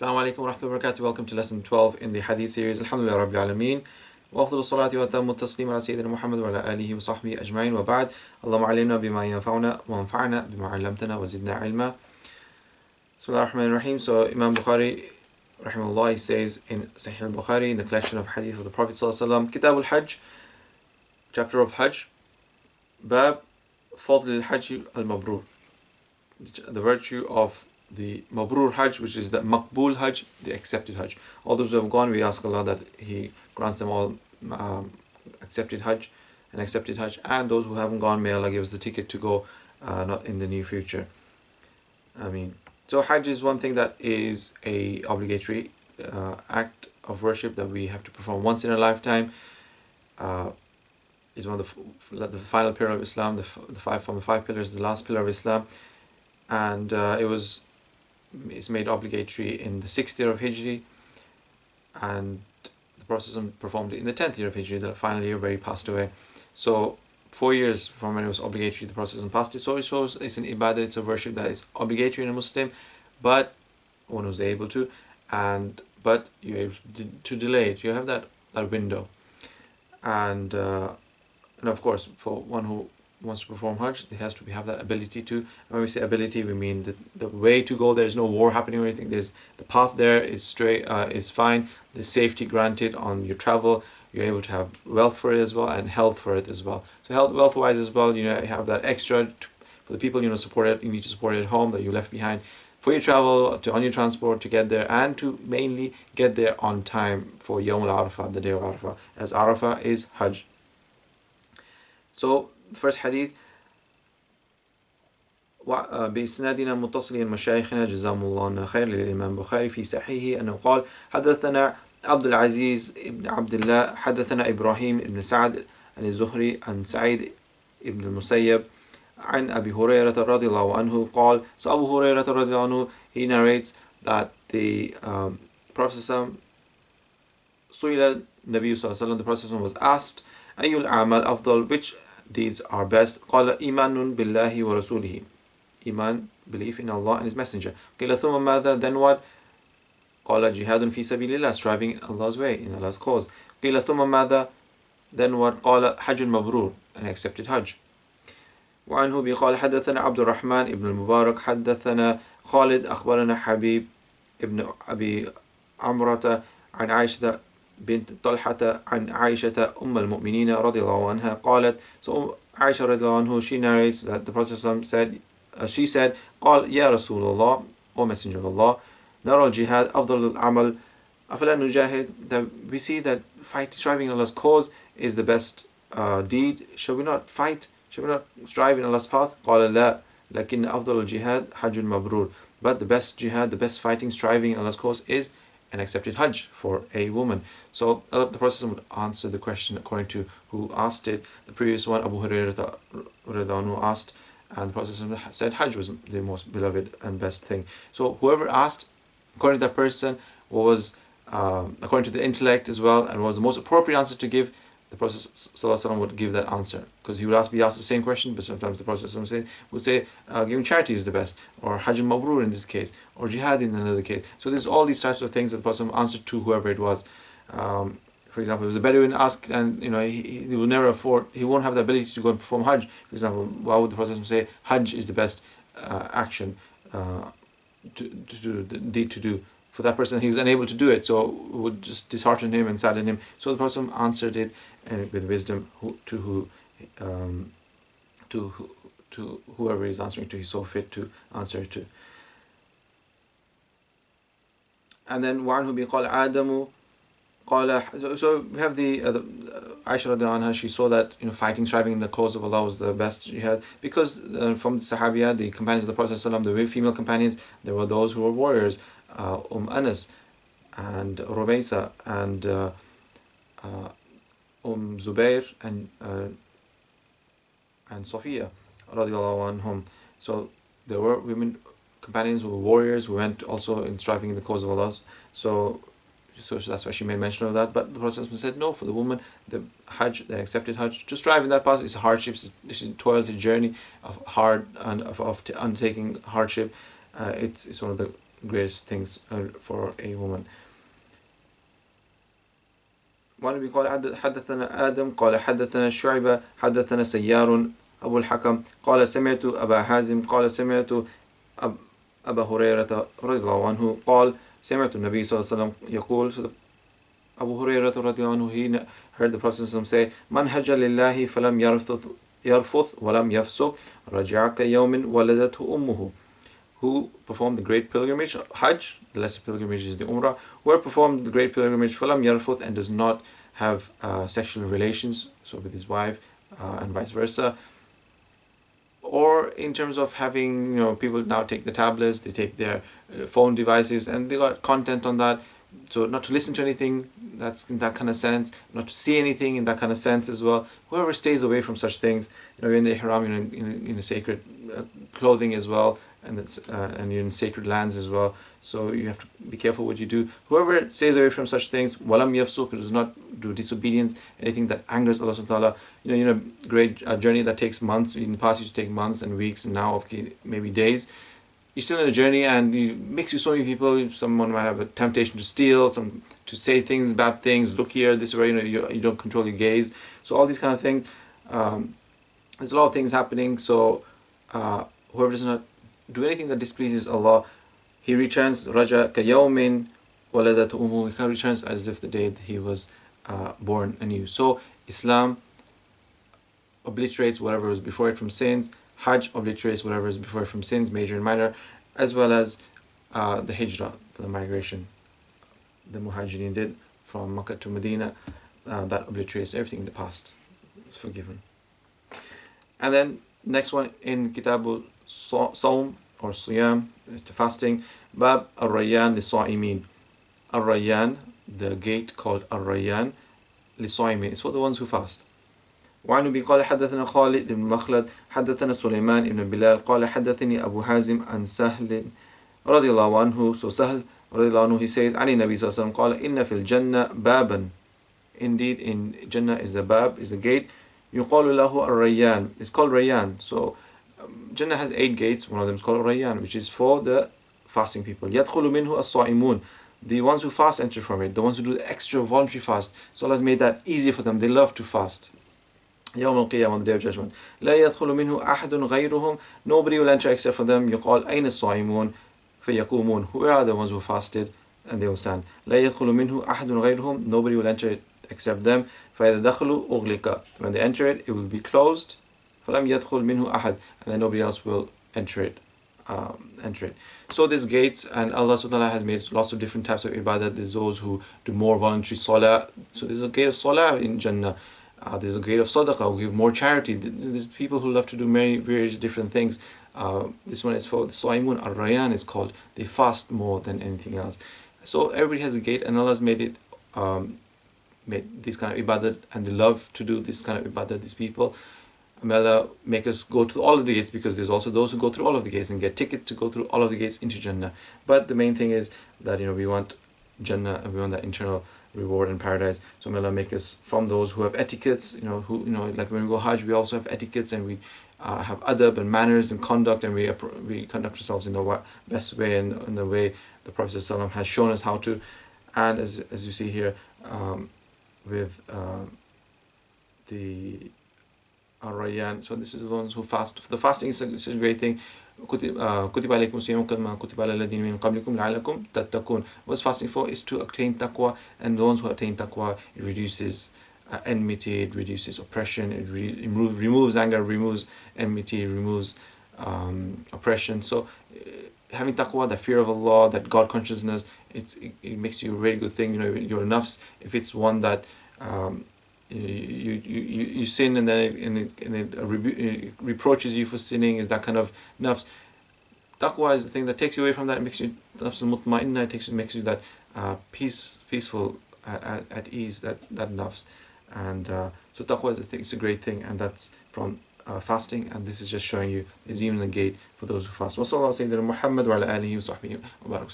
Assalamu alaikum wa rahmatullahi wa barakatuh. Welcome to lesson 12 in the Hadith series. Alhamdulillah Rabbil Alameen. Wa afdalu salati wa atammu taslim ala Sayyidina Muhammad wa ala alihi wa sahbihi ajma'in wa ba'd. Allahumma alimna bima yanfa'una wa anfa'na bima 'allamtana wa zidna ilma. Bismillahir Rahmanir Rahim. So Imam Bukhari rahimahullah, he says in Saheeh alBukhari, in the collection of hadith of the Prophet sallallahu alaihi wasallam, Kitab al-Hajj, chapter of Hajj, Bab Fadl al-Hajj al-Mabrur, the virtue of the Mabrur Hajj, which is the Maqbul Hajj, the accepted Hajj. All those who have gone, we ask Allah that He grants them all accepted Hajj, and those who haven't gone, may Allah give us the ticket to go not in the near future. So Hajj is one thing that is a obligatory act of worship that we have to perform once in a lifetime. Is one of the final pillar of Islam, the five pillars, the last pillar of Islam, and it's made obligatory in the 6th year of Hijri, and the Prophet performed it in the 10th year of Hijri, the final year where he passed away. So 4 years from when it was obligatory, the Prophet passed it. So it shows it's an ibadah, it's a worship that is obligatory in a Muslim, but one who's able to, but you're able to delay it. You have that window, and of course, for one who wants to perform Hajj, it has to have that ability to. And when we say ability, we mean the way to go. There's no war happening or anything. There's the path there is straight, is fine. There's safety granted on your travel. You're able to have wealth for it as well, and health for it as well. So wealth wise as well, you have that extra for the people support it. You need to support it at home that you left behind for your travel, on your transport to get there, and to mainly get there on time for Yawm al-Arafah, the day of Arafah, as Arafah is Hajj. So first hadith, بإسنادنا متصل مشايخنا جزاهم الله خير للإمام البخاري في صحيحه أنه قال حدثنا عبد العزيز بن عبد الله حدثنا إبراهيم بن سعد عن الزهري عن سعيد بن المسيب عن أبي هريرة رضي الله عنه قال. So Abu Hurairah رضي الله عنه, he narrates that the Prophet سئل النبي صلى الله عليه وسلم, the Prophet was asked, أي الأعمال أفضل, which deeds are best? قال إيمان بالله ورسوله, Iman, belief in Allah and His Messenger. قيل ثم ماذا, then what? قال جهاد في سبيل الله, striving in Allah's way, in Allah's cause. قيل ثم ماذا, then what? قال حج مبرور, an accepted Hajj. وعنه بقال حدثنا عبد الرحمن ابن المبارك حدثنا خالد أخبرنا حبيب ابن أبي عمرة عن عائشة بنت طلحة عن عائشة المؤمنين رضي الله عنها قالت. So Aisha رضي الله عنه, she narrates that the Prophet said, she said, قال يا رسول الله, O Messenger of Allah, نرى الجهاد أفضل العمل أفلا نجاهد, that we see that striving in Allah's cause is the best deed. Shall we not fight? Shall we not strive in Allah's path? قال لا لكن أفضل الجهاد حج مبرور, but the best jihad, the best fighting, striving in Allah's cause is an accepted Hajj for a woman. So the Prophet would answer the question according to who asked it. The previous one, Abu Hurairah asked, and the Prophet said Hajj was the most beloved and best thing. So whoever asked, according to that person, what was according to the intellect as well, and what was the most appropriate answer to give, the Prophet ﷺ would give that answer, because he would be asked the same question, but sometimes the Prophet ﷺ would say giving charity is the best, or Hajj Mabrur in this case, or Jihad in another case. So there's all these types of things that the Prophet answered to whoever it was. For example, if it was a Bedouin asked, and he will never afford, he won't have the ability to go and perform Hajj. For example, why would the Prophet say Hajj is the best action to do, the deed to do? For that person, he was unable to do it, so it would just dishearten him and sadden him. So the Prophet answered it with wisdom to whoever he's answering to, he's so fit to answer to. And then وعنه بقال آدم قال. So we have the Aisha radiallahu anha, she saw that fighting, striving in the cause of Allah was the best jihad, because from the Sahabiya, the companions of the Prophet ﷺ, the female companions, there were those who were warriors, Anas and Rubaysa and Zubair and Sophia radiallahu anhum. So there were women companions who were warriors who went also in striving in the cause of Allah. So that's why she made mention of that. But the Prophet said no, for the woman, the Hajj, the accepted Hajj, to strive in that path is a hardship, it's a toil, it's a journey of hard and of undertaking hardship. It's one of the greatest things for a woman. وعن أبي قال حدثنا آدم قال حدثنا شعبة حدثنا سيار أبو الحكم قال سمعت أبا حازم قال سمعت أبا هريرة رضي الله عنه قال سمعت النبي صلى الله عليه وسلم يقول. So Abu Hurairah رضي الله عنه, he heard the Prophet say, من هج لله فلم يرفث ولم يفسق رجع كيوم ولدته أمه. Who performed the great pilgrimage, Hajj, the lesser pilgrimage is the Umrah, who performed the great pilgrimage, falam yarfuth, and does not have sexual relations, so with his wife, and vice versa. Or in terms of having, people now take the tablets, they take their phone devices, and they got content on that. So not to listen to anything, that's in that kind of sense, not to see anything in that kind of sense as well. Whoever stays away from such things, you're in the ihram, in a sacred clothing as well, and you're in sacred lands as well. So you have to be careful what you do. Whoever stays away from such things, walam yafsuq, does not do disobedience, anything that angers Allah subhanahu wa ta'ala. Great journey that takes months. In the past, it used to take months and weeks, and now maybe days. You're still in a journey, and you mix with so many people. Someone might have a temptation to steal, to say things, bad things, look here, this way. You don't control your gaze. So all these kind of things. There's a lot of things happening. So whoever does not do anything that displeases Allah, he returns raja kayawmin waladatu ummu. He returns as if the day that he was born anew. So Islam obliterates whatever was before it from sins. Hajj obliterates whatever is before it from sins, major and minor, as well as the hijrah, the migration the Muhajirin did from Makkah to Medina. That obliterates everything in the past. It's forgiven. And then next one in Kitabul Sawm or Siyam, fasting, Bab Ar-Rayyan Li-Sa'imin. Ar-Rayyan, the gate called Ar-Rayyan, Li-Sa'imin, it's for the ones who fast. وعن أبي قال حدثنا خالد بن مخلد حدثنا سليمان بن بلال قال حدثني أبو حازم عن سهل رضي الله عنه. So Sahl رضي الله عنه, he says عن النبي صلى الله عليه وسلم قال إن في الجنة بابا. Indeed, in Jannah is a bab, is a gate. يقال له الريان. It's called Rayyan. So Jannah has 8 gates. One of them is called Rayyan, which is for the fasting people. يدخل منه الصائمون. The ones who fast enter from it. The ones who do the extra voluntary fast. So Allah has made that easier for them. They love to fast. يوم القيامة, on the day of judgment. لا يدخل منه أحد غيرهم. Nobody will enter except for them. يقال أين الصائمون فيقومون. Who are the ones who fasted? And they will stand. لا يدخل منه أحد غيرهم. Nobody will enter it except them. فإذا دخلوا أغلق. When they enter it, it will be closed. فلم يدخل منه أحد. And then nobody else will enter it. So there's gates, and Allah subhanahu wa ta'ala has made lots of different types of ibadah. There's those who do more voluntary salah. So there's a gate of salah in Jannah. There's a gate of sadaqah, who give more charity. There's people who love to do many various different things. This one is for the Saimun. Ar-Rayyan is called. They fast more than anything else. So everybody has a gate, and Allah has made this kind of ibadah, and they love to do this kind of ibadah, these people. May Allah make us go to all of the gates, because there's also those who go through all of the gates and get tickets to go through all of the gates into Jannah. But the main thing is that we want Jannah, and we want that internal reward and paradise. So may Allah make us from those who have etiquettes, like when we go Hajj, we also have etiquettes, and we have adab and manners and conduct, and we conduct ourselves in the best way, and in the way the Prophet ﷺ has shown us how to. And as you see here, with the Ar-Rayyan, so this is the ones who fast. The fasting is a great thing. كتب عليكم الصيام كما كتب على الذين من قبلكم لعلكم تتقون. What's fasting for is to obtain taqwa, and those who attain taqwa, it reduces enmity, it reduces oppression, it removes anger, removes enmity, removes oppression. So having taqwa, the fear of Allah, that God consciousness, it makes you a very good thing. Your nafs, if it's one that you sin, and then it reproaches you for sinning, is that kind of nafs. Taqwa is the thing that takes you away from that. It makes you nafs al-mutma'inna. It makes you that peaceful, at ease, that nafs. And so taqwa is a thing. It's a great thing, and that's from fasting. And this is just showing you there's even a gate for those who fast. Wa sallallahu alayhi wa sallam Muhammad wa ala alihi wa sahbihi wa barak.